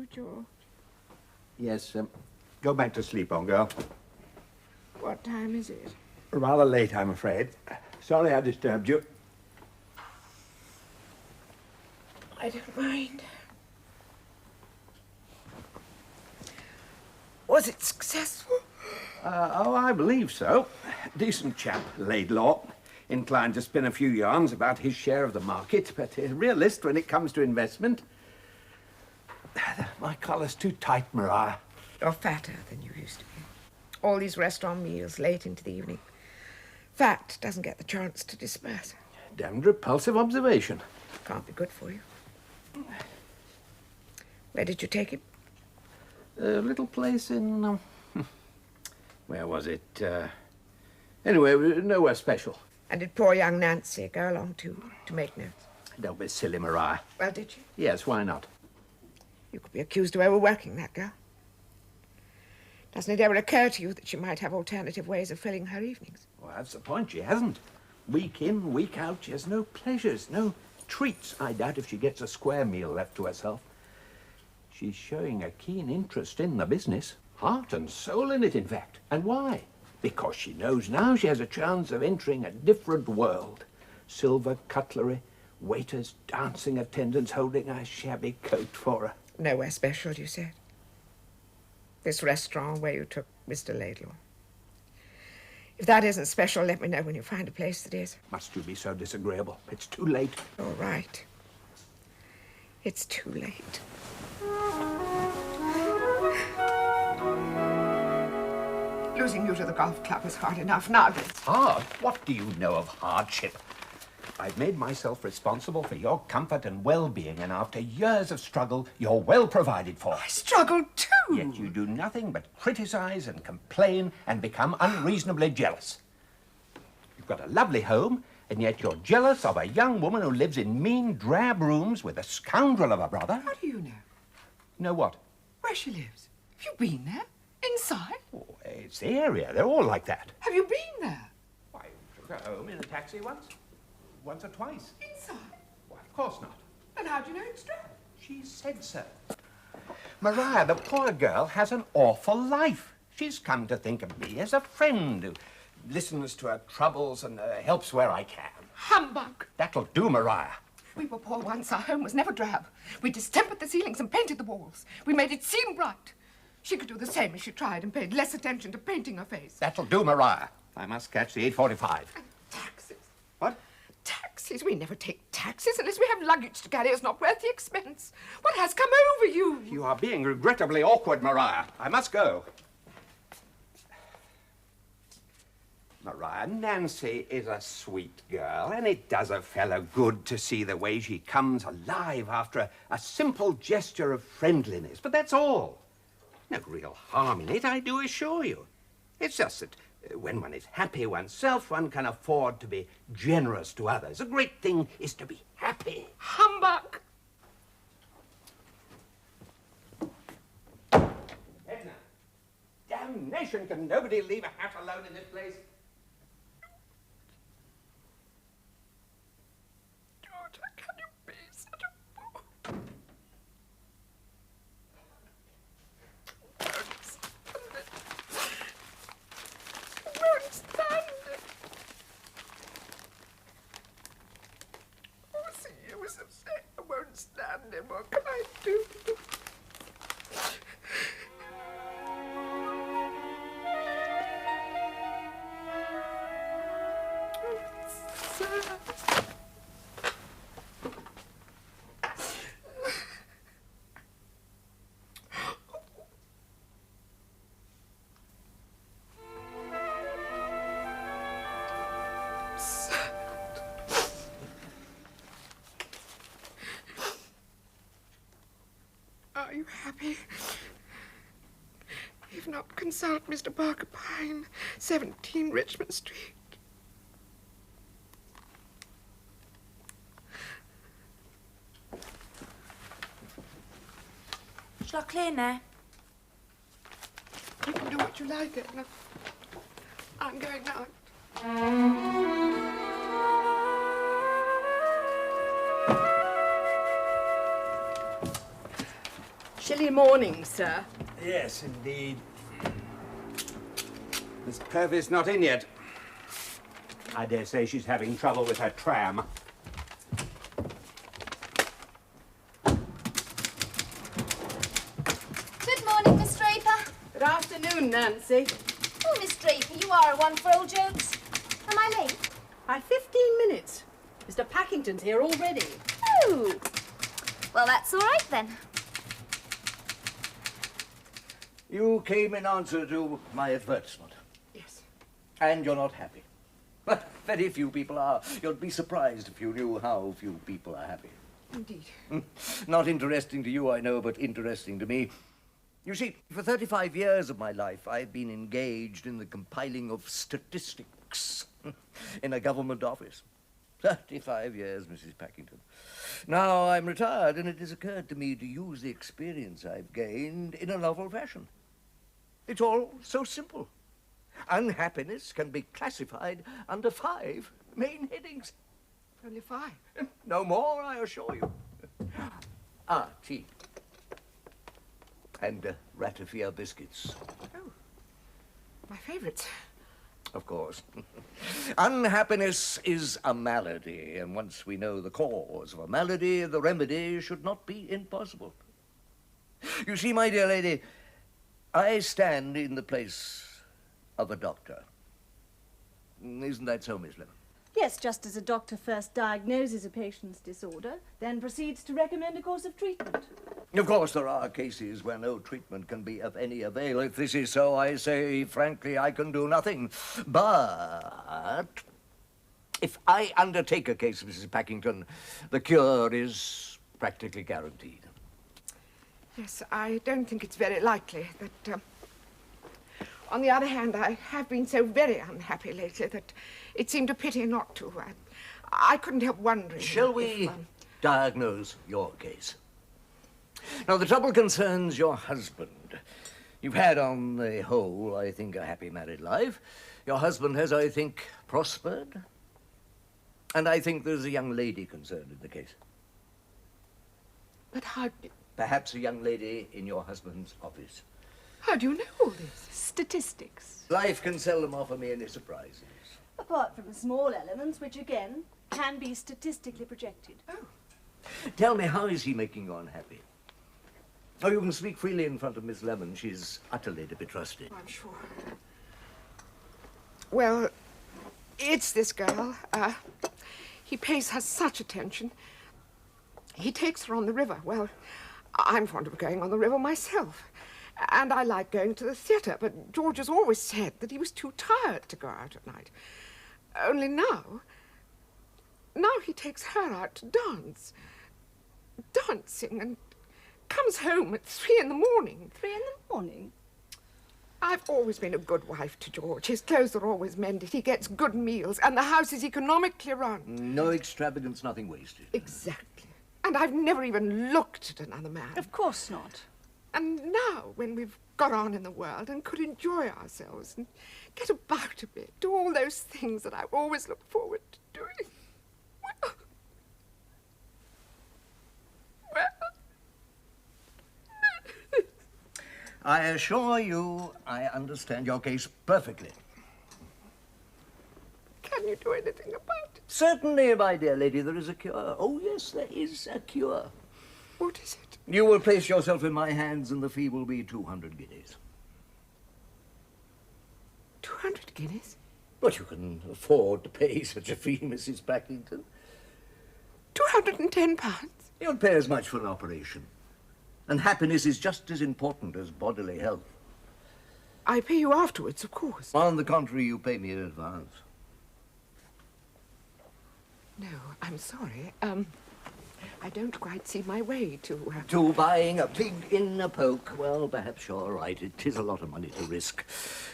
you, George? Yes, go back to sleep, old girl. What time is it? Rather late, I'm afraid. Sorry I disturbed you. I don't mind. Was it successful? Oh, I believe so. Decent chap, Laidlaw. Inclined to spin a few yarns about his share of the market, but a realist when it comes to investment. My collar's too tight, Maria. You're fatter than you used to be. All these restaurant meals late into the evening. Fat doesn't get the chance to disperse. Damned repulsive observation. Can't be good for you. Where did you take him? A little place in... where was it? Anyway, nowhere special. And did poor young Nancy go along too, to make notes? Don't be silly, Maria. Well, did you? Yes, why not? You could be accused of overworking that girl. Doesn't it ever occur to you that she might have alternative ways of filling her evenings? Well, that's the point. She hasn't. Week in, week out, she has no pleasures, no treats. I doubt if she gets a square meal left to herself. She's showing a keen interest in the business. Heart and soul in it, in fact. And why? Because she knows now she has a chance of entering a different world. Silver cutlery, waiters, dancing attendants holding a shabby coat for her. Nowhere special, you said? This restaurant where you took Mr. Laidlaw. If that isn't special, let me know when you find a place that is. Must you be so disagreeable? It's too late. All right. It's too late. Losing you to the golf club was hard enough. Now this. Hard? What do you know of hardship? I've made myself responsible for your comfort and well-being, and after years of struggle, you're well provided for. I struggled too. Yet you do nothing but criticize and complain and become unreasonably jealous. You've got a lovely home, and yet you're jealous of a young woman who lives in mean, drab rooms with a scoundrel of a brother. How do you know? Know what? Where she lives. Have you been there? Inside? Oh, it's the area. They're all like that. Have you been there? Why, took her home in a taxi once. Once or twice. Inside? Why, of course not. And how do you know it's true? She said so. Maria, the poor girl has an awful life. She's come to think of me as a friend who listens to her troubles and helps where I can. Humbug! That'll do, Maria. We were poor once. Our home was never drab. We distempered the ceilings and painted the walls. We made it seem bright. She could do the same if she tried and paid less attention to painting her face. That'll do, Maria. I must catch the 8:45. And taxes. What? Taxis? We never take taxis unless we have luggage to carry. It's not worth the expense. What has come over you? You are being regrettably awkward, Maria. I must go. Maria, Nancy is a sweet girl, and it does a fellow good to see the way she comes alive after a simple gesture of friendliness. But that's all. No real harm in it, I do assure you. It's just that when one is happy oneself, one can afford to be generous to others. A great thing is to be happy. Humbug! Edna, damnation, can nobody leave a hat alone in this place? George, how can you be such a fool? Won't stand it. Oh, see, you was upset. I won't stand it. What can I do? Are you happy? If not, consult Mr. Parker Pine, 17 Richmond Street. Shall I clean there? You can do what you like, Edna. I'm going out. Chilly morning, sir. Yes, indeed. Miss Purvis not in yet. I dare say she's having trouble with her tram. Good morning, Miss Draper. Good afternoon, Nancy. Oh, Miss Draper, you are one for old jokes. Am I late? By 15 minutes. Mr. Packington's here already. Oh. Well, that's all right then. You came in answer to my advertisement, Yes. and you're not happy. But very few people are. You'd be surprised if you knew how few people are happy. Indeed. Not interesting to you, I know, but interesting to me. You see, for 35 years of my life, I've been engaged in the compiling of statistics in a government office. 35 years, Mrs. Packington. Now I'm retired, and it has occurred to me to use the experience I've gained in a novel fashion. It's all so simple. Unhappiness can be classified under 5 main headings. Only 5. No more, I assure you. Tea. And ratafia biscuits, Oh. My favourites. of course. Unhappiness is a malady, and once we know the cause of a malady, the remedy should not be impossible. You see, my dear lady, I stand in the place of a doctor. Isn't that so, Miss Lemon? Yes, just as a doctor first diagnoses a patient's disorder, then proceeds to recommend a course of treatment. Of course, there are cases where no treatment can be of any avail. If this is so, I say, frankly, I can do nothing. But if I undertake a case, Mrs. Packington, the cure is practically guaranteed. Yes, I don't think it's very likely that... On the other hand, I have been so very unhappy lately that it seemed a pity not to. I couldn't help wondering... Shall we diagnose your case? Now, the trouble concerns your husband. You've had, on the whole, I think, a happy married life. Your husband has, I think, prospered. And I think there's a young lady concerned in the case. But how... Perhaps a young lady in your husband's office. How do you know all this? Statistics. Life can seldom offer me any surprises. Apart from small elements, which again can be statistically projected. Tell me, how is he making you unhappy? Oh, you can speak freely in front of Miss Lemon. She's utterly to be trusted. I'm sure. Well, it's this girl. He pays her such attention. He takes her on the river. Well, I'm fond of going on the river myself. And I like going to the theatre, but George has always said that he was too tired to go out at night. Only now he takes her out to dance. Dancing, and comes home at 3 in the morning. 3 in the morning? I've always been a good wife to George. His clothes are always mended, he gets good meals, and the house is economically run. No extravagance, nothing wasted. Exactly. And I've never even looked at another man. Of course not. And now, when we've got on in the world and could enjoy ourselves and get about a bit, do all those things that I've always looked forward to doing, well... I assure you I understand your case perfectly. Can you do anything about it? Certainly, my dear lady, there is a cure. Oh, yes, there is a cure. What is it? You will place yourself in my hands, and the fee will be 200 guineas. 200 guineas? But you can afford to pay such a fee, Mrs. Packington. 210 pounds? You'll pay as much for an operation. And happiness is just as important as bodily health. I pay you afterwards, of course. On the contrary, you pay me in advance. No, I'm sorry. I don't quite see my way to... To buying a pig in a poke. Well, perhaps you're right. It is a lot of money to risk.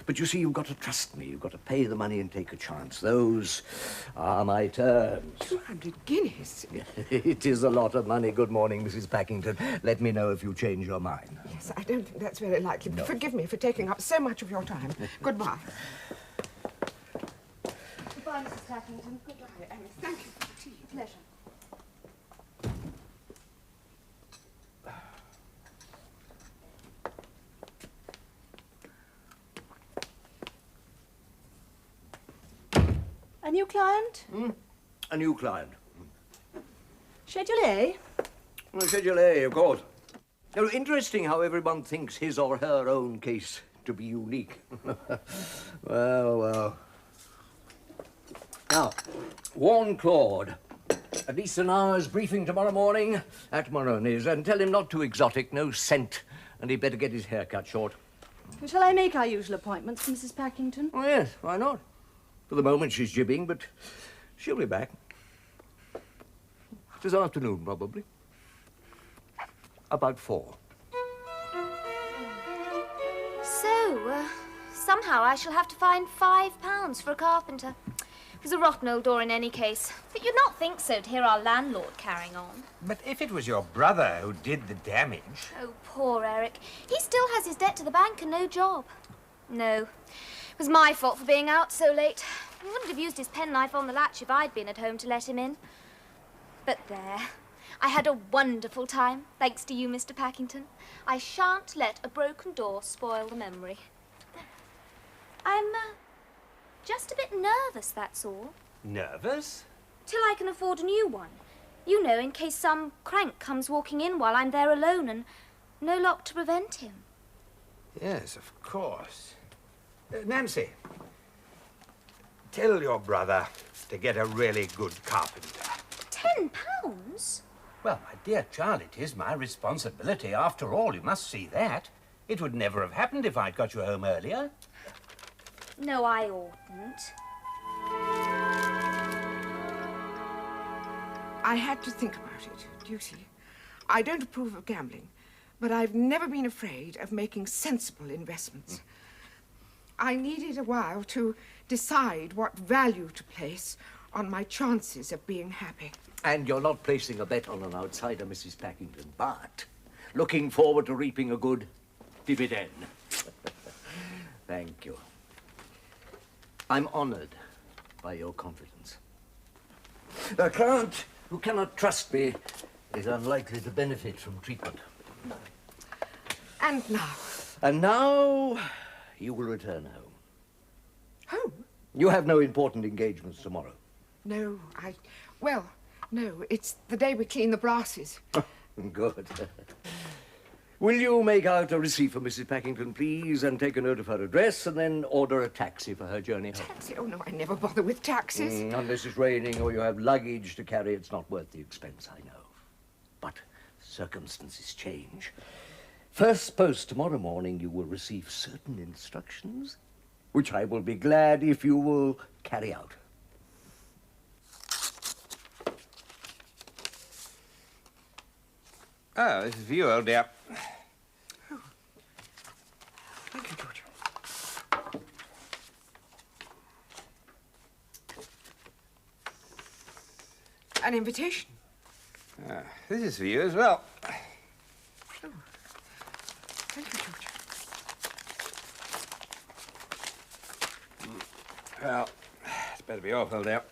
But you see, you've got to trust me. You've got to pay the money and take a chance. Those are my terms. 200 guineas? It is a lot of money. Good morning, Mrs. Packington. Let me know if you change your mind. Yes, I don't think that's very likely. No. Forgive me for taking up so much of your time. Goodbye. Goodbye, Mrs. Packington. Goodbye. And thank you for the tea. Pleasure. A new client? A new client. Schedule A? Well, Schedule A, of course. Now, interesting how everyone thinks his or her own case to be unique. Well. Now, warn Claude. At least an hour's briefing tomorrow morning at Moroni's, and tell him not too exotic, no scent, and he'd better get his hair cut short. Shall I make our usual appointments for Mrs. Packington? Oh, yes, why not? For the moment she's jibbing, but she'll be back. This afternoon, probably. About 4. So, somehow I shall have to find £5 for a carpenter. It was a rotten old door in any case. But you'd not think so to hear our landlord carrying on. But if it was your brother who did the damage... Oh, poor Eric. He still has his debt to the bank and no job. No, it was my fault for being out so late. He wouldn't have used his penknife on the latch if I'd been at home to let him in. But there, I had a wonderful time, thanks to you, Mr. Packington. I shan't let a broken door spoil the memory. I'm just a bit nervous, that's all. Nervous? Till I can afford a new one. You know, in case some crank comes walking in while I'm there alone and no lock to prevent him. Yes, of course. Nancy, tell your brother to get a really good carpenter. £10? Well, my dear child, it is my responsibility. After all, you must see that. It would never have happened if I'd got you home earlier. No, I oughtn't. I had to think about it, do you see? I don't approve of gambling, but I've never been afraid of making sensible investments. I needed a while to decide what value to place on my chances of being happy. And you're not placing a bet on an outsider, Mrs. Packington, but looking forward to reaping a good dividend. Thank you. I'm honored by your confidence. A client who cannot trust me is unlikely to benefit from treatment. And now? And now you will return home. Home? You have no important engagements tomorrow. No, no, it's the day we clean the brasses. Good. Will you make out a receipt for Mrs. Packington, please, and take a note of her address, and then order a taxi for her journey home? Taxi? Oh, no, I never bother with taxis. Unless it's raining or you have luggage to carry, it's not worth the expense, I know. But circumstances change. First post tomorrow morning, you will receive certain instructions, which I will be glad if you will carry out. Oh, this is for you, old dear. Thank you, George. An invitation. This is for you as well. Oh, thank you, George. Well, it's better be off, old dear.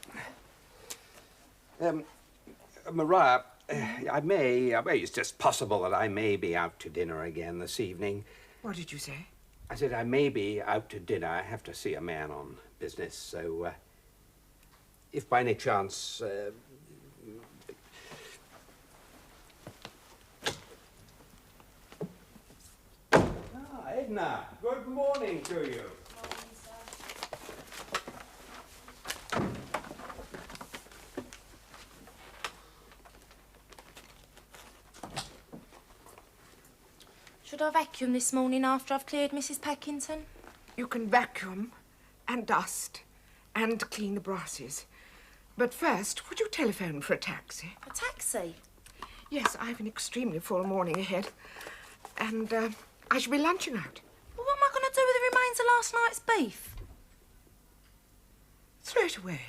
Maria, it's just possible that I may be out to dinner again this evening. What did you say? I said I may be out to dinner. I have to see a man on business, so if by any chance... Edna, good morning to you. Should I vacuum this morning after I've cleared Mrs. Packington? You can vacuum and dust and clean the brasses. But first, would you telephone for a taxi? A taxi? Yes, I've an extremely full morning ahead. And I shall be lunching out. Well, what am I going to do with the remains of last night's beef? Throw it away.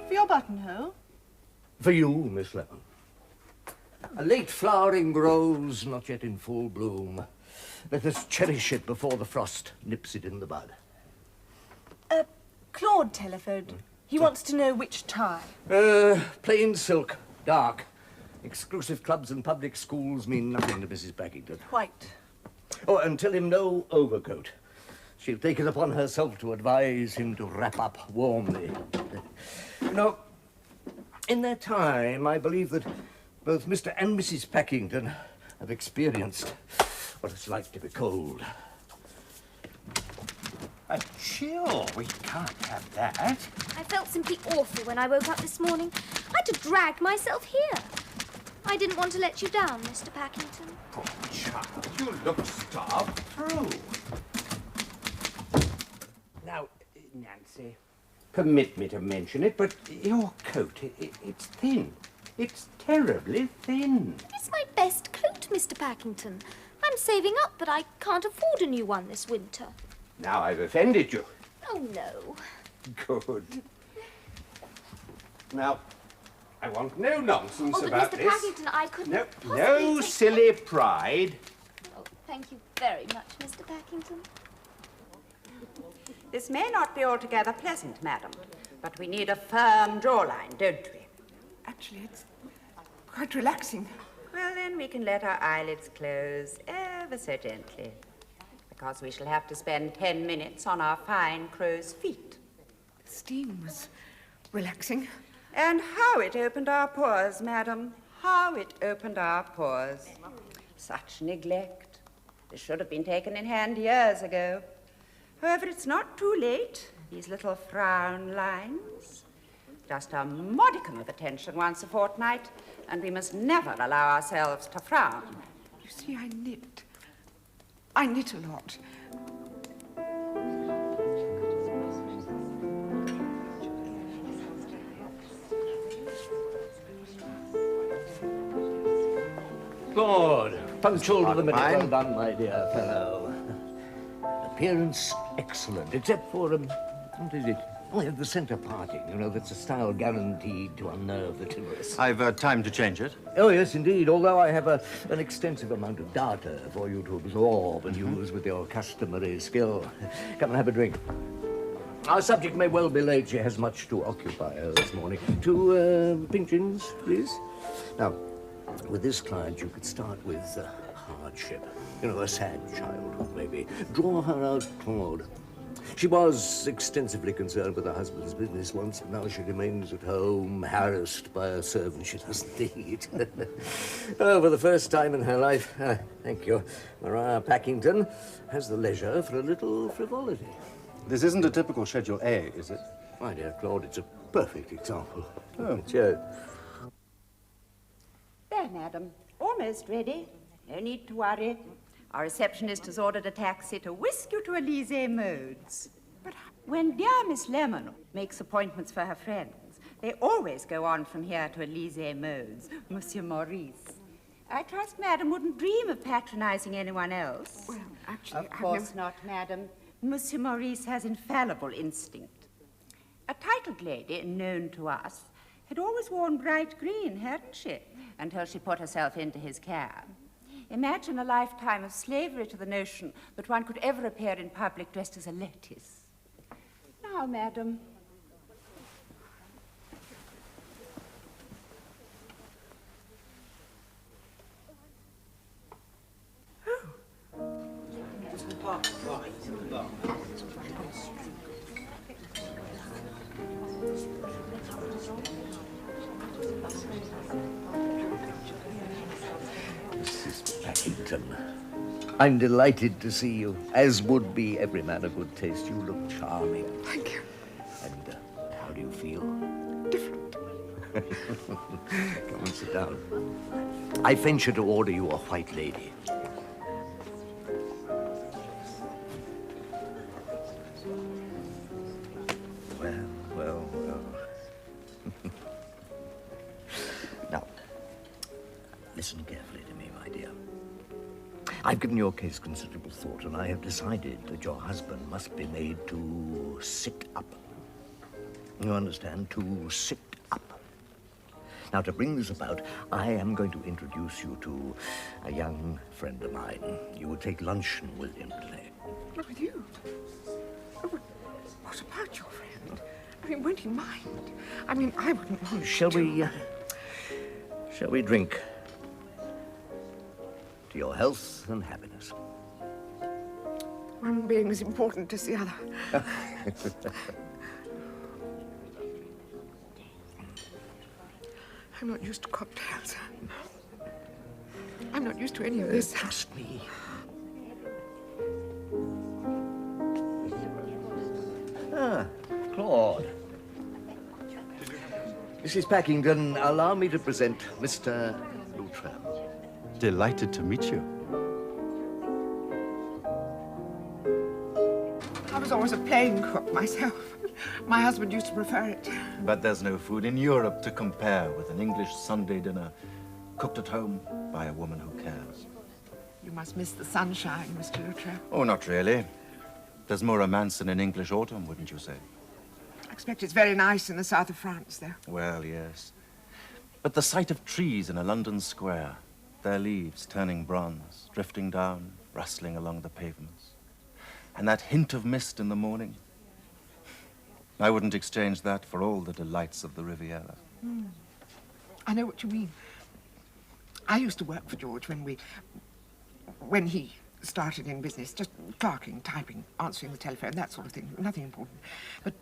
For your buttonhole? For you, Miss Lemon. A late flowering rose, not yet in full bloom. Let us cherish it before the frost nips it in the bud. Claude telephoned. He wants to know which tie. Plain silk, dark. Exclusive clubs and public schools mean nothing to Mrs. Packington. Quite. Oh, and tell him no overcoat. She'll take it upon herself to advise him to wrap up warmly. You know, in their time, I believe that both Mr. and Mrs. Packington have experienced what it's like to be cold. A chill? We can't have that. I felt simply awful when I woke up this morning. I had to drag myself here. I didn't want to let you down, Mr. Packington. Poor child, you look starved through. Now, Nancy, permit me to mention it, but your coat, it's thin. It's terribly thin. It's my best coat, Mr. Packington. I'm saving up, but I can't afford a new one this winter. Now I've offended you. Oh, no. Good. Now, I want no nonsense Oh, about but Mr. this. Packington, I couldn't No, possibly no take- silly pride. Oh, thank you very much, Mr. Packington. This may not be altogether pleasant, madam, but we need a firm jawline, don't we? Actually, it's quite relaxing. Well, then we can let our eyelids close ever so gently, because we shall have to spend 10 minutes on our fine crow's feet. The steam was relaxing. And how it opened our pores, madam. How it opened our pores. Such neglect. This should have been taken in hand years ago. However, it's not too late. These little frown lines. Just a modicum of attention once a fortnight, and we must never allow ourselves to frown. You see, I knit. I knit a lot. Good. Punctual to the minute. Fine. Well done, my dear fellow. Appearance excellent, except for, what is it? Oh, yeah, the centre parting. You know, that's a style guaranteed to unnerve the timorous. I've time to change it. Oh, yes, indeed, although I have an extensive amount of data for you to absorb and use with your customary skill. Come and have a drink. Our subject may well be late. She has much to occupy her this morning. 2 pinchins, please. Now, with this client, you could start with hardship. You know, a sad childhood, maybe. Draw her out, Claude. She was extensively concerned with her husband's business once, but now she remains at home, harassed by a servant she doesn't need. Oh, for the first time in her life, thank you, Maria Packington has the leisure for a little frivolity. This isn't a typical Schedule A, is it? My dear Claude, it's a perfect example. Oh, cheers. There, madam. Almost ready. No need to worry. Our receptionist has ordered a taxi to whisk you to Elysee Modes. But when dear Miss Lemon makes appointments for her friends, they always go on from here to Elysee Modes, Monsieur Maurice. I trust madam wouldn't dream of patronizing anyone else. Well, actually, Of course not, madam. Monsieur Maurice has infallible instinct. A titled lady, known to us, had always worn bright green, hadn't she? Until she put herself into his cab. Imagine a lifetime of slavery to the notion that one could ever appear in public dressed as a lettuce. Now, madam. Mrs. Packington, I'm delighted to see you, as would be every man of good taste. You look charming. Thank you. And how do you feel? Different. Come and sit down. I venture to order you a white lady. Well. Now, listen carefully to me, my dear. I've given your case considerable thought, and I have decided that your husband must be made to sit up. You understand? To sit up. Now, to bring this about, I am going to introduce you to a young friend of mine. You will take luncheon with him today. Not with you. Oh, but what about your friend? I mean, won't he mind? I mean, I wouldn't want Shall to. Shall we drink to your health and happiness? One being as important as the other. I'm not used to cocktails. I'm not used to any of this. Trust me. Ah, Claude. Mrs. Packington, allow me to present Mr. Luttrell. Delighted to meet you. I was always a plain cook myself. My husband used to prefer it. But there's no food in Europe to compare with an English Sunday dinner cooked at home by a woman who cares. You must miss the sunshine, Mr. Luttrell. Oh, not really. There's more romance in an English autumn, wouldn't you say? I expect it's very nice in the south of France, though. Well, yes. But the sight of trees in a London square, their leaves turning bronze, drifting down, rustling along the pavements, and that hint of mist in the morning, I wouldn't exchange that for all the delights of the Riviera. I know what you mean. I used to work for George when he started in business, just clerking, typing, answering the telephone, that sort of thing, nothing important. But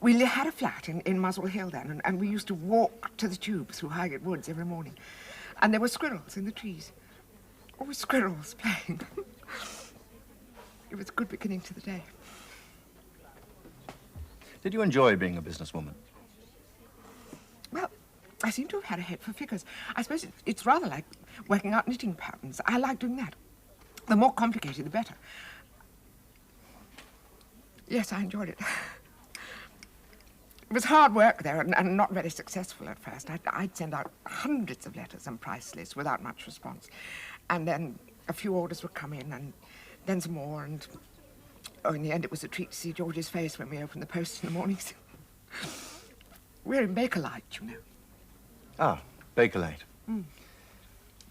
we had a flat in Muswell Hill then, and we used to walk to the tube through Highgate Woods every morning. And there were squirrels in the trees. Always squirrels playing. It was a good beginning to the day. Did you enjoy being a businesswoman? Well, I seem to have had a head for figures. I suppose it's rather like working out knitting patterns. I like doing that. The more complicated, the better. Yes, I enjoyed it. It was hard work there and not very successful at first. I'd send out hundreds of letters and price lists without much response. And then a few orders would come in and then some more and... Oh, in the end, it was a treat to see George's face when we opened the post in the mornings. We're in Bakelite, you know. Ah, Bakelite.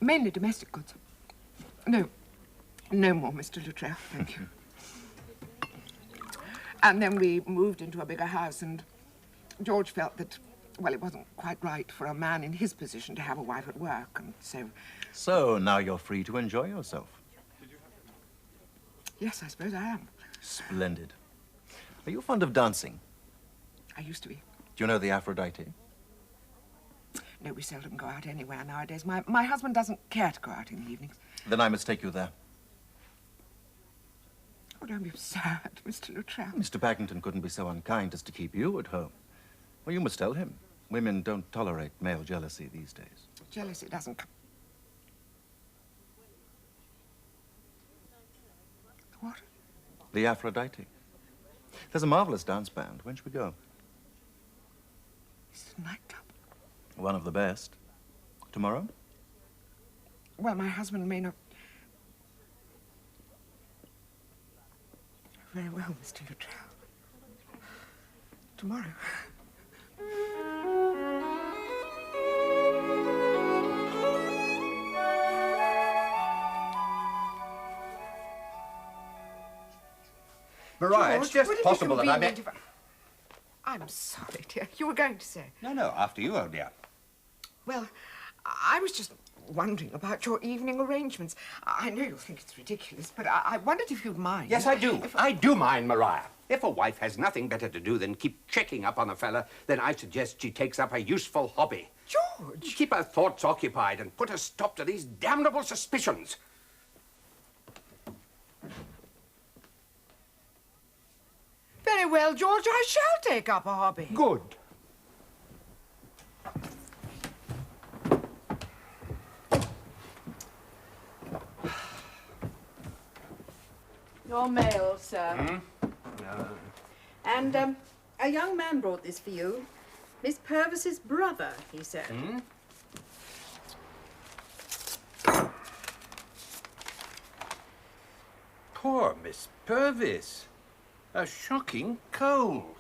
Mainly domestic goods. No more, Mr. Luttrell, thank you. And then we moved into a bigger house, and George felt that, well, it wasn't quite right for a man in his position to have a wife at work, and so... So now you're free to enjoy yourself. Yes, I suppose I am. Splendid. Are you fond of dancing? I used to be. Do you know the Aphrodite? No, we seldom go out anywhere nowadays. My husband doesn't care to go out in the evenings. Then I must take you there. Oh, don't be absurd, Mr. Luttrell. Mr. Packington couldn't be so unkind as to keep you at home. Well, you must tell him. Women don't tolerate male jealousy these days. Jealousy doesn't come... What? The Aphrodite. There's a marvelous dance band. When should we go? It's a nightclub. One of the best. Tomorrow? Well, my husband may not... Very well, Mr. Luttrell. Tomorrow. Maria, George, it's just would it be possible that I met... convenient if I'm sorry, dear. You were going to say. No, after you, oh dear. Well, I was just wondering about your evening arrangements. I know you'll think it's ridiculous, but I wondered if you'd mind. Yes, I do. I do mind, Maria. If a wife has nothing better to do than keep checking up on a fella, then I suggest she takes up a useful hobby. George! Keep her thoughts occupied and put a stop to these damnable suspicions. Very well, George, I shall take up a hobby. Good. Your mail, sir. And a young man brought this for you. Miss Purvis's brother, he said. Poor Miss Purvis. A shocking cold.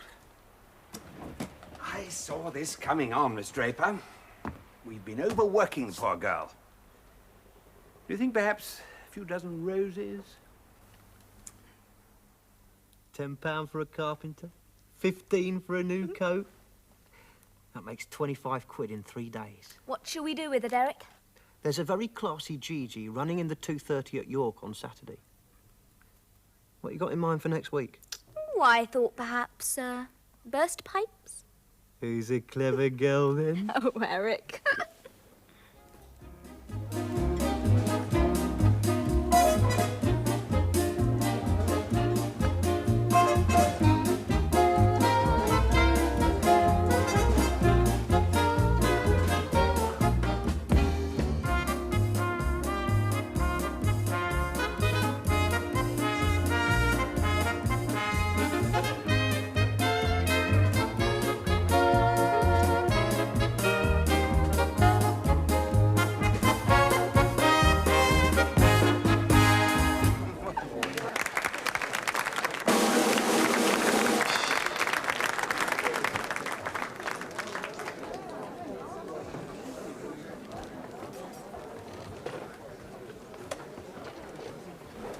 I saw this coming on, Miss Draper. We've been overworking the poor girl. Do you think perhaps a few dozen roses? £10 for a carpenter, 15 for a new coat. That makes 25 quid in 3 days. What shall we do with it, Eric? There's a very classy Gigi running in the 2:30 at York on Saturday. What you got in mind for next week? Oh, I thought perhaps, burst pipes? Who's a clever girl, then? Oh, Eric.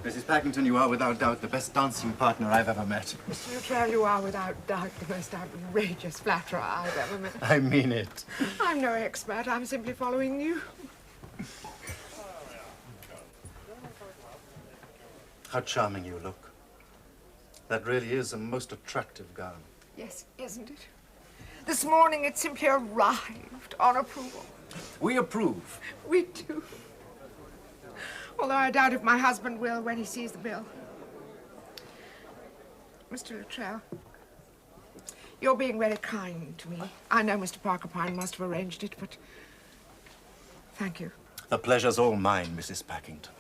Mrs. Packington, you are without doubt the best dancing partner I've ever met. Mr. Luttrell, you are without doubt the most outrageous flatterer I've ever met. I mean it. I'm no expert. I'm simply following you. How charming you look. That really is a most attractive gown. Yes, isn't it? This morning it simply arrived on approval. We approve. We do. Although I doubt if my husband will when he sees the bill. Mr. Luttrell, you're being very kind to me. I know Mr. Parker Pine must have arranged it, but thank you. The pleasure's all mine, Mrs. Packington.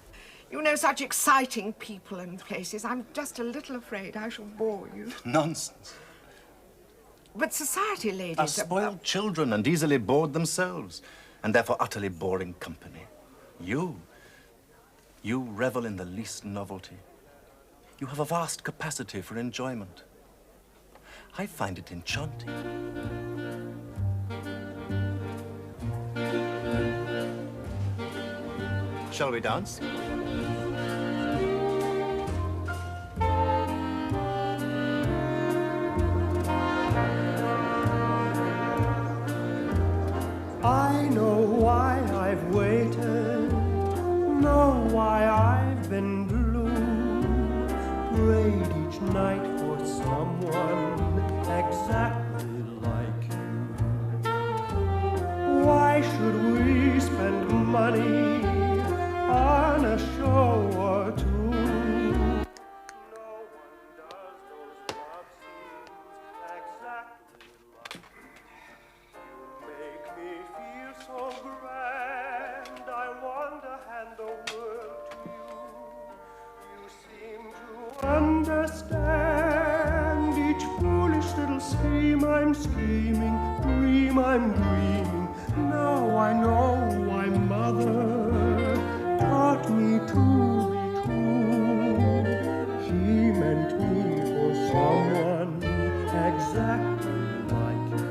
You know such exciting people and places. I'm just a little afraid I shall bore you. Nonsense. But society ladies Are spoiled children and easily bored themselves, and therefore utterly boring company. You revel in the least novelty. You have a vast capacity for enjoyment. I find it enchanting. Shall we dance? I know why I've waited, know why I've been blue, prayed each night for someone exactly like you. Why should we spend money on a show or two? Understand each foolish little scheme I'm scheming, dream I'm dreaming. Now I know why Mother taught me to be true. She meant me for someone exactly like you.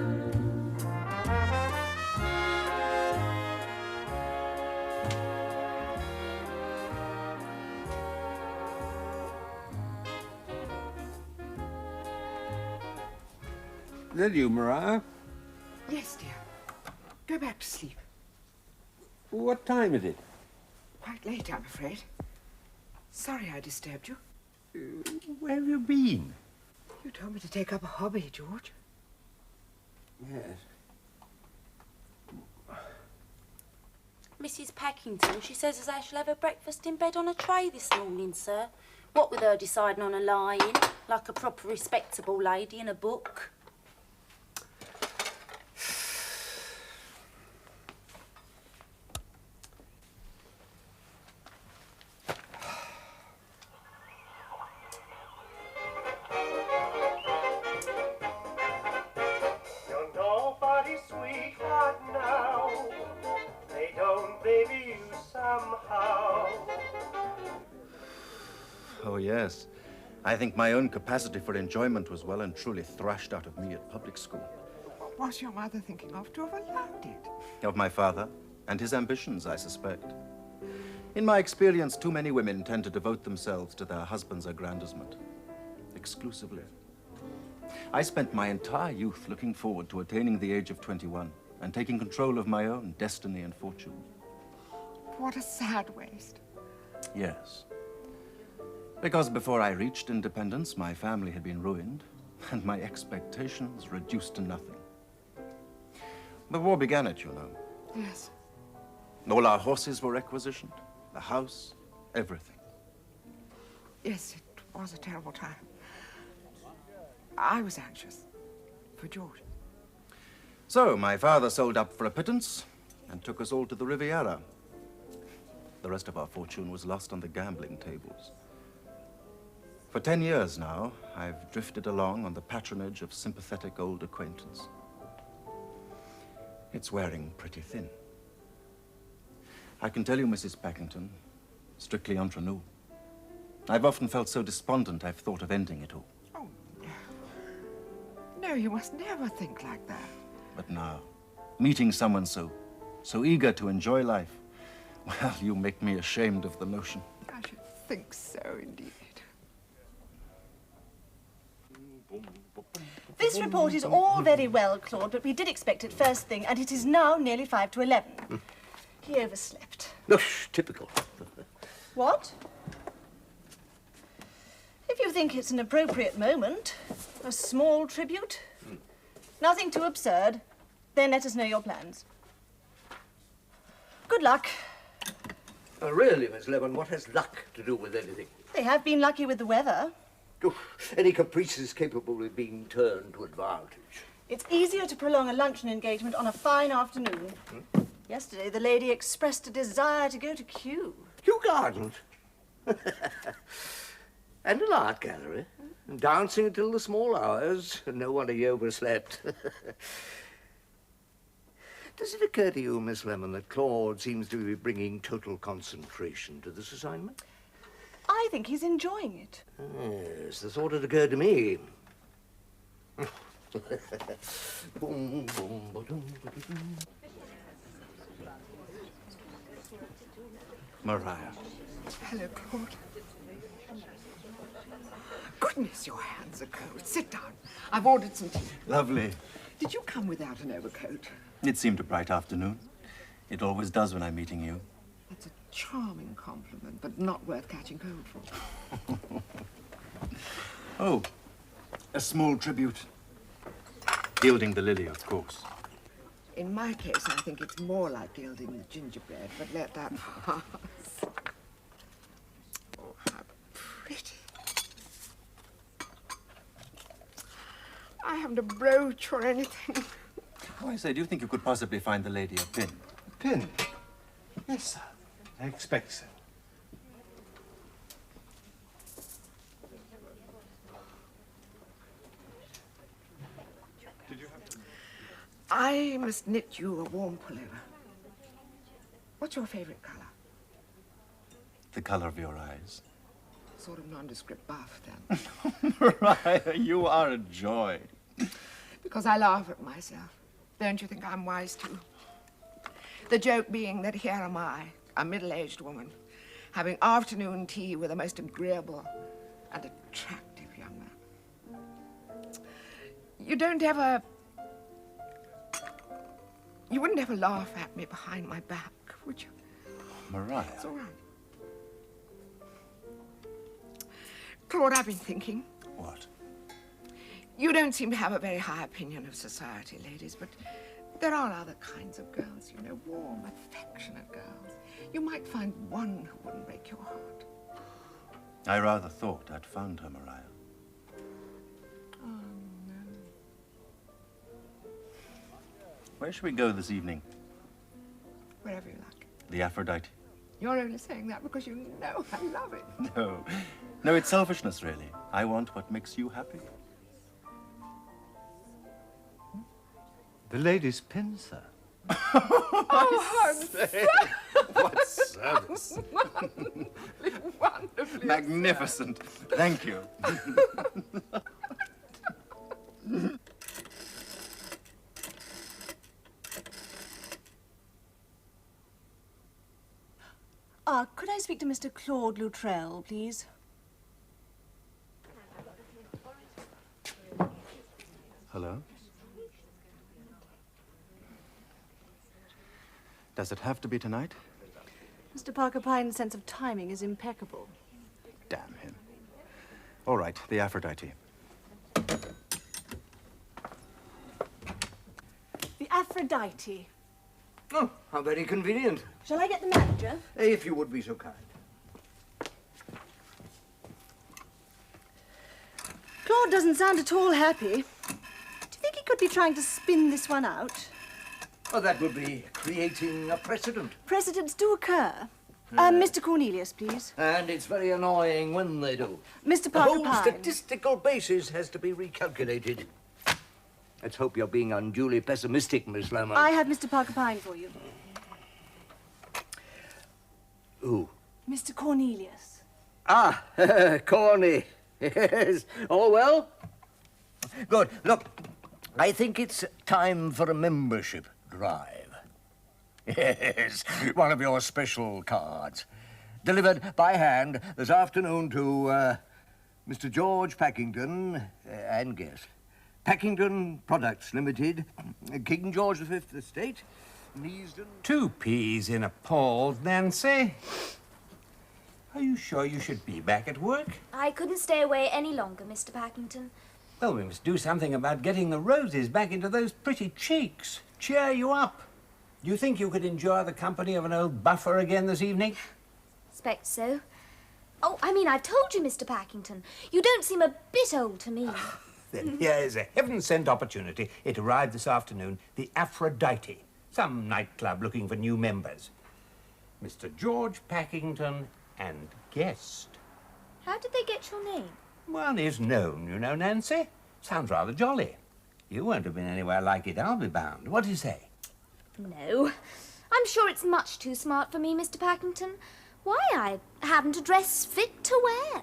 Is that you, Maria? Yes, dear. Go back to sleep. What time is it? Quite late, I'm afraid. Sorry I disturbed you. Where have you been? You told me to take up a hobby, George. Yes. Mrs. Packington, she says as I shall have her breakfast in bed on a tray this morning, sir. What with her deciding on a lying, like a proper respectable lady in a book. You're nobody's sweetheart now. They don't baby you somehow. Oh, yes. I think my own capacity for enjoyment was well and truly thrashed out of me at public school. What was your mother thinking of to have allowed it? Of my father and his ambitions, I suspect. In my experience, too many women tend to devote themselves to their husband's aggrandizement. Exclusively. I spent my entire youth looking forward to attaining the age of 21 and taking control of my own destiny and fortune. What a sad waste. Yes. Because before I reached independence, my family had been ruined and my expectations reduced to nothing. The war began it, you know. Yes. All our horses were requisitioned, the house, everything. Yes, it was a terrible time. I was anxious for George. So my father sold up for a pittance and took us all to the Riviera. The rest of our fortune was lost on the gambling tables. For 10 years now, I've drifted along on the patronage of sympathetic old acquaintance. It's wearing pretty thin. I can tell you, Mrs. Packington, strictly entre nous, I've often felt so despondent I've thought of ending it all. Oh, no. No, you must never think like that. But now, meeting someone so eager to enjoy life, well, you make me ashamed of the notion. I should think so, indeed. This report is all very well, Claude, but we did expect it first thing, and it is now nearly 5 to 11. He overslept. Typical. What? If you think it's an appropriate moment, a small tribute, nothing too absurd, then let us know your plans. Good luck. Really, Miss Lemon, what has luck to do with anything? They have been lucky with the weather. Any caprices capable of being turned to advantage. It's easier to prolong a luncheon engagement on a fine afternoon. Yesterday, the lady expressed a desire to go to Kew. Kew Gardens? And an art gallery. Dancing until the small hours. No wonder you overslept. Does it occur to you, Miss Lemon, that Claude seems to be bringing total concentration to this assignment? I think he's enjoying it. Yes, the thought had occurred to me. Boom, boom, ba-dum, ba-da-dum. Maria. Hello, Claude. Goodness, your hands are cold. Sit down. I've ordered some tea. Lovely. Did you come without an overcoat? It seemed a bright afternoon. It always does when I'm meeting you. That's a charming compliment, but not worth catching cold for. Oh, a small tribute. Gilding the lily, of course. In my case, I think it's more like gilding the gingerbread, but let that pass. Oh, how pretty. I haven't a brooch or anything. Oh, I say, do you think you could possibly find the lady a pin? A pin? Yes, sir. I expect so. I must knit you a warm pullover. What's your favorite color? The color of your eyes. Sort of nondescript buff, then. Mariah, you are a joy. Because I laugh at myself. Don't you think I'm wise, too? The joke being that here am I, a middle-aged woman, having afternoon tea with a most agreeable and attractive young man. You don't ever... You wouldn't ever laugh at me behind my back, would you? Mariah. It's all right. Claude, I've been thinking. What? You don't seem to have a very high opinion of society, ladies, but there are other kinds of girls, you know, warm, affectionate girls. You might find one who wouldn't break your heart. I rather thought I'd found her, Mariah. Oh, no. Where should we go this evening? Wherever you like. The Aphrodite? You're only saying that because you know I love it. No. No, it's selfishness, really. I want what makes you happy. The lady's pin, sir. Oh, What service. wonderfully Magnificent. Thank you. Could I speak to Mr. Claude Luttrell, please? Does it have to be tonight? Mr. Parker Pine's sense of timing is impeccable. Damn him. All right, the Aphrodite. The Aphrodite. Oh, how very convenient. Shall I get the manager? If you would be so kind. Claude doesn't sound at all happy. Do you think he could be trying to spin this one out? Oh, that would be creating a precedent. Precedents do occur. Mr. Cornelius, please. And it's very annoying when they do. Mr. The Parker whole Pine. statistical basis has to be recalculated. Let's hope you're being unduly pessimistic, Miss Lamont. I have Mr. Parker Pine for you. Who? Mr. Cornelius. Ah, Corny. Yes. All well? Good. Look, I think it's time for a membership drive. Yes, one of your special cards. Delivered by hand this afternoon to Mr. George Packington and guest. Packington Products Limited, King George V Estate, Neasden. 2 peas in a pod, Nancy. Are you sure you should be back at work? I couldn't stay away any longer, Mr. Packington. Well, we must do something about getting the roses back into those pretty cheeks. Cheer you up. Do you think you could enjoy the company of an old buffer again this evening? Expect so. Oh, I mean, I've told you, Mr. Packington. You don't seem a bit old to me. Then here is a heaven-sent opportunity. It arrived this afternoon. The Aphrodite. Some nightclub looking for new members. Mr. George Packington and guest. How did they get your name? One is known, you know, Nancy. Sounds rather jolly. You won't have been anywhere like it, I'll be bound. What do you say? No. I'm sure it's much too smart for me, Mr. Packington. Why, I haven't a dress fit to wear.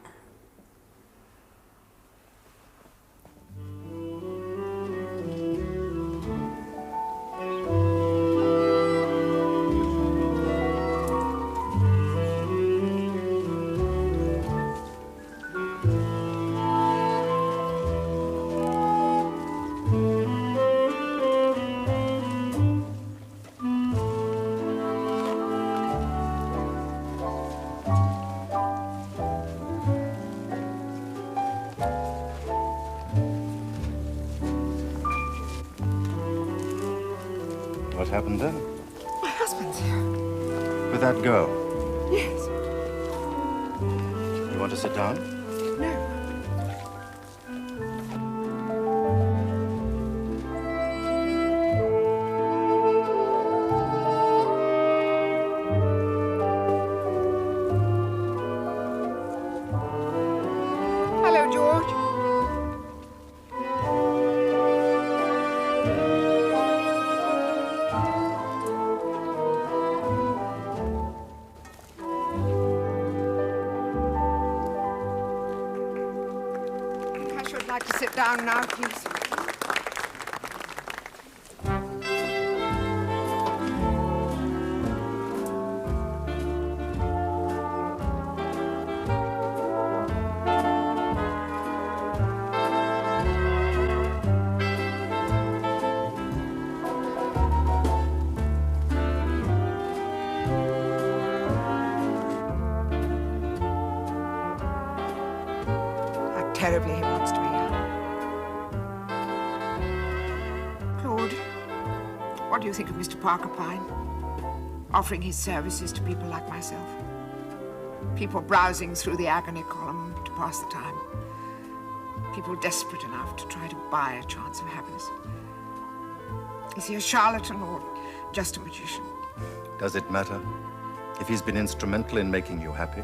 What happened then? My husband's here. With that girl? Yes. You want to sit down? No. Hello, George. I should like to sit down now, please. How terribly he wants to be here. Claude, what do you think of Mr. Parker Pine? Offering his services to people like myself. People browsing through the agony column to pass the time. People desperate enough to try to buy a chance of happiness. Is he a charlatan or just a magician? Does it matter if he's been instrumental in making you happy?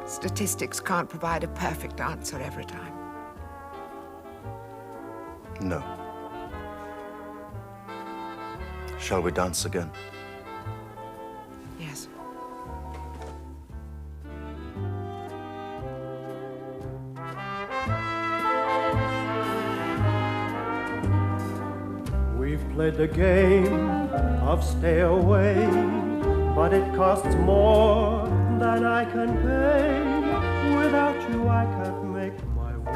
Statistics can't provide a perfect answer every time. No. Shall we dance again? Yes. We've played the game of stay away, but it costs more than I can pay. Without you, I can't make my way.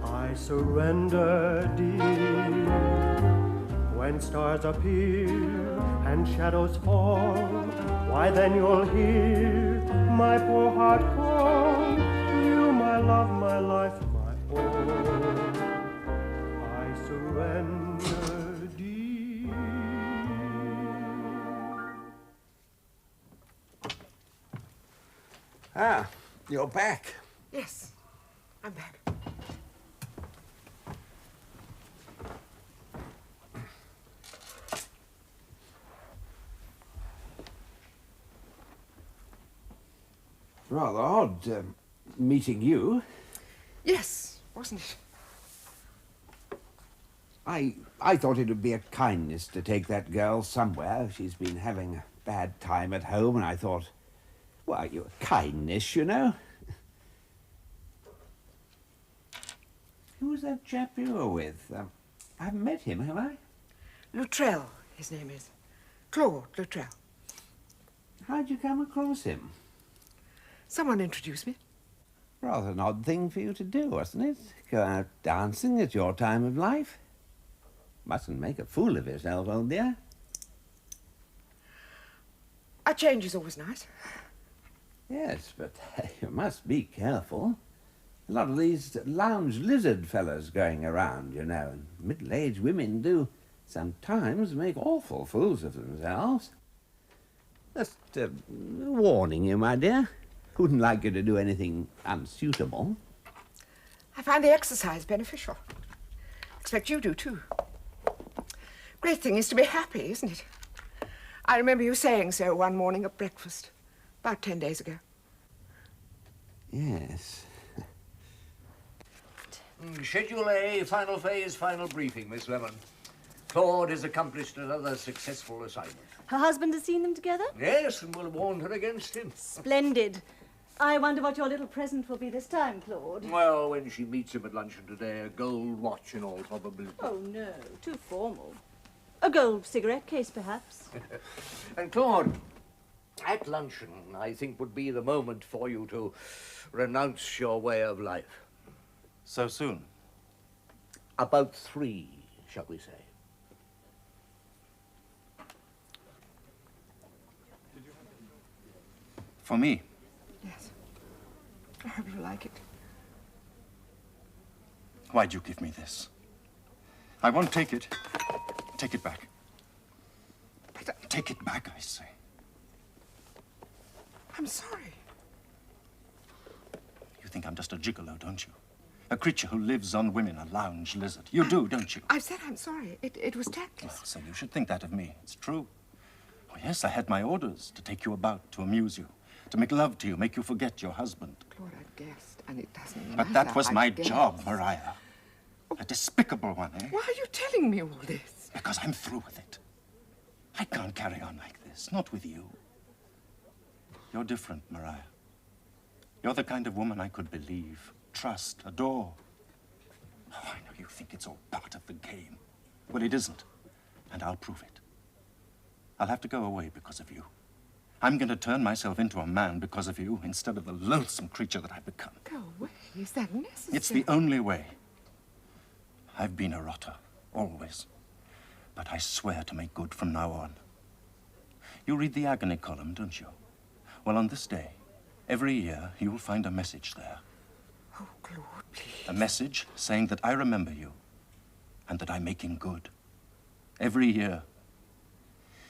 I surrender, dear. When stars appear and shadows fall, why then you'll hear my poor heart call. You, my love, my life, my all, I surrender, dear. Ah, you're back. Yes, I'm back. Rather odd, meeting you. Yes, wasn't it? I thought it would be a kindness to take that girl somewhere. She's been having a bad time at home, and I thought, well, your kindness, you know. Who's that chap you were with? I haven't met him, have I? Luttrell, his name is. Claude Luttrell. How'd you come across him? Someone introduced me. Rather an odd thing for you to do, wasn't it? Go out dancing at your time of life. Mustn't make a fool of yourself, old dear. A change is always nice. Yes, but you must be careful. A lot of these lounge lizard fellas going around, you know, and middle-aged women do sometimes make awful fools of themselves. Just warning you, my dear. Wouldn't like you to do anything unsuitable. I find the exercise beneficial. Expect you do, too. Great thing is to be happy, isn't it? I remember you saying so one morning at breakfast, about 10 days ago. Yes. Schedule A, final phase, final briefing, Miss Lemon. Claude has accomplished another successful assignment. Her husband has seen them together? Yes, and will have warned her against him. Splendid. I wonder what your little present will be this time, Claude. Well, when she meets him at luncheon today, a gold watch in all probability. Oh, no, too formal. A gold cigarette case, perhaps. And Claude, at luncheon, I think would be the moment for you to renounce your way of life. So soon? About 3, shall we say. For me? Yes. I hope you like it. Why'd you give me this? I won't take it. Take it back. Take it back, I say. I'm sorry. You think I'm just a gigolo, don't you? A creature who lives on women, a lounge lizard. You do, don't you? I've said I'm sorry. It was tactless. Well, so you should think that of me. It's true. Oh, yes, I had my orders to take you about, to amuse you, to make love to you, make you forget your husband. Claude, I guessed, and it doesn't matter. But that was I my guessed. job, Mariah. A despicable one, eh? Why are you telling me all this? Because I'm through with it. I can't carry on like this, not with you. You're different, Mariah. You're the kind of woman I could believe, trust, adore. Oh, I know you think it's all part of the game. Well, it isn't, and I'll prove it. I'll have to go away because of you. I'm going to turn myself into a man because of you instead of the loathsome creature that I've become. Go away. Is that necessary? It's the only way. I've been a rotter, always. But I swear to make good from now on. You read the agony column, don't you? Well, on this day, every year, you'll find a message there. Oh, Claude, please. A message saying that I remember you and that I'm making good. Every year.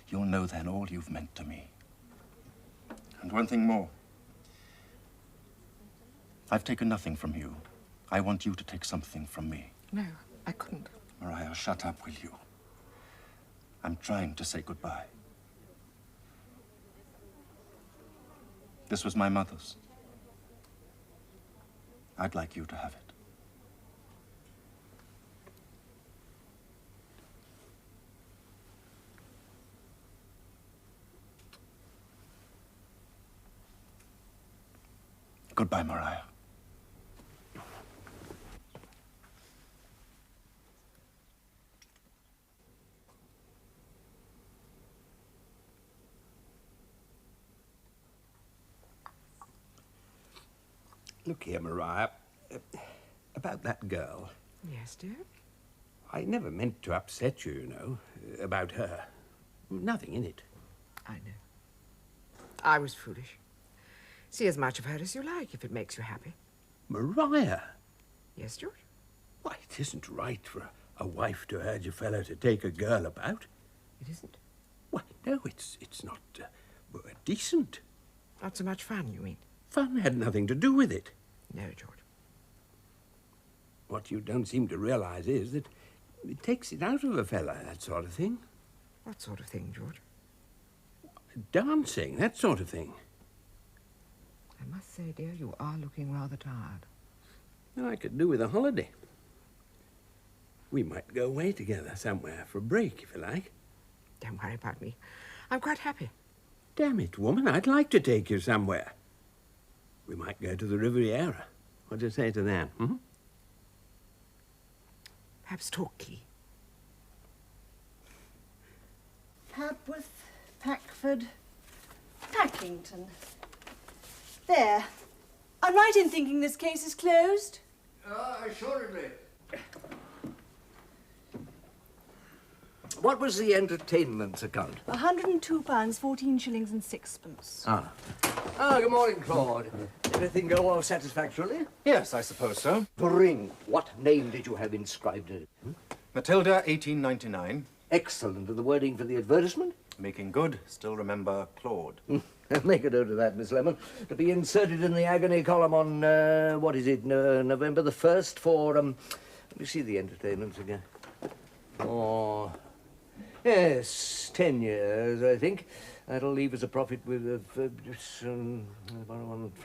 You'll know then all you've meant to me. And one thing more. I've taken nothing from you. I want you to take something from me. No, I couldn't. Mariah, shut up, will you? I'm trying to say goodbye. This was my mother's. I'd like you to have it. Goodbye, Mariah. Look here, Mariah. About that girl. Yes, dear? I never meant to upset you, you know, about her. Nothing in it. I know. I was foolish. See as much of her as you like, if it makes you happy. Maria! Yes, George? Why, it isn't right for a wife to urge a fellow to take a girl about. It isn't? Why, no, it's not decent. Not so much fun, you mean? Fun had nothing to do with it. No, George. What you don't seem to realize is that it takes it out of a fella, that sort of thing. What sort of thing, George? Dancing, that sort of thing. I must say, dear, you are looking rather tired. I could do with a holiday. We might go away together somewhere for a break, if you like. Don't worry about me. I'm quite happy. Damn it, woman, I'd like to take you somewhere. We might go to the Riviera. What do you say to that, hmm? Perhaps Torquay. Papworth, Packford, Packington. There. I'm right in thinking this case is closed? Assuredly. What was the entertainment account? £102, 14 shillings and sixpence. Good morning, Claude. Everything go all satisfactorily? Yes, I suppose so. Bring. What name did you have inscribed in it? Matilda, 1899. Excellent. And the wording for the advertisement? Making good. Still remember Claude. Make a note of that, Miss Lemon. To be inserted in the agony column on, what is it, November the 1st for, let me see the entertainments again. Oh, yes, 10 years, I think. That'll leave us a profit with from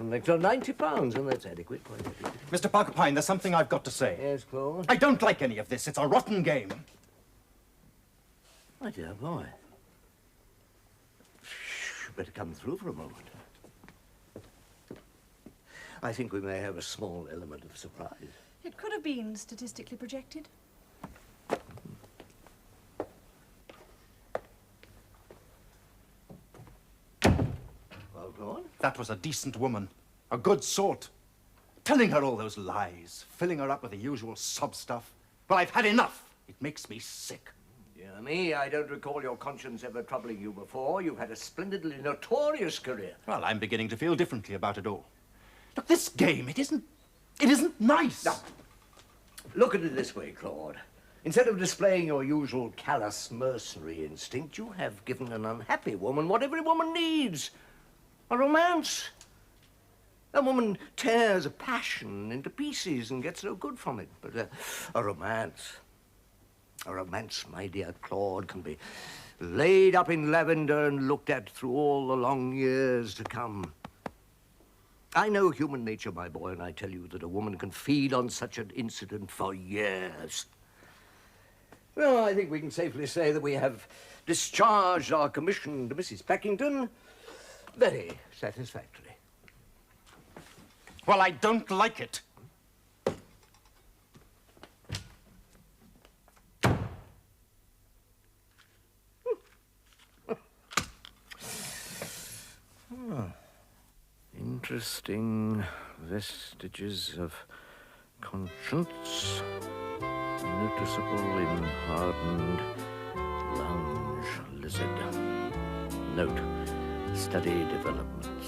next to £90, and that's adequate. Quite adequate. Mr. Parker-Pine, there's something I've got to say. Yes, Claude? I don't like any of this. It's a rotten game. My dear boy. Better come through for a moment. I think we may have a small element of surprise. It could have been statistically projected. Well, go on. That was a decent woman. A good sort. Telling her all those lies, filling her up with the usual sob stuff. Well, I've had enough. It makes me sick. Dear me, I don't recall your conscience ever troubling you before. You've had a splendidly notorious career. Well, I'm beginning to feel differently about it all. Look, this game, it isn't nice. Now, look at it this way, Claude. Instead of displaying your usual callous mercenary instinct, you have given an unhappy woman what every woman needs. A romance. A woman tears a passion into pieces and gets no good from it. But a romance... A romance, my dear Claude, can be laid up in lavender and looked at through all the long years to come. I know human nature, my boy, and I tell you that a woman can feed on such an incident for years. Well, I think we can safely say that we have discharged our commission to Mrs. Packington very satisfactorily. Well, I don't like it. Interesting vestiges of conscience noticeable in hardened lounge lizard. Note, study developments.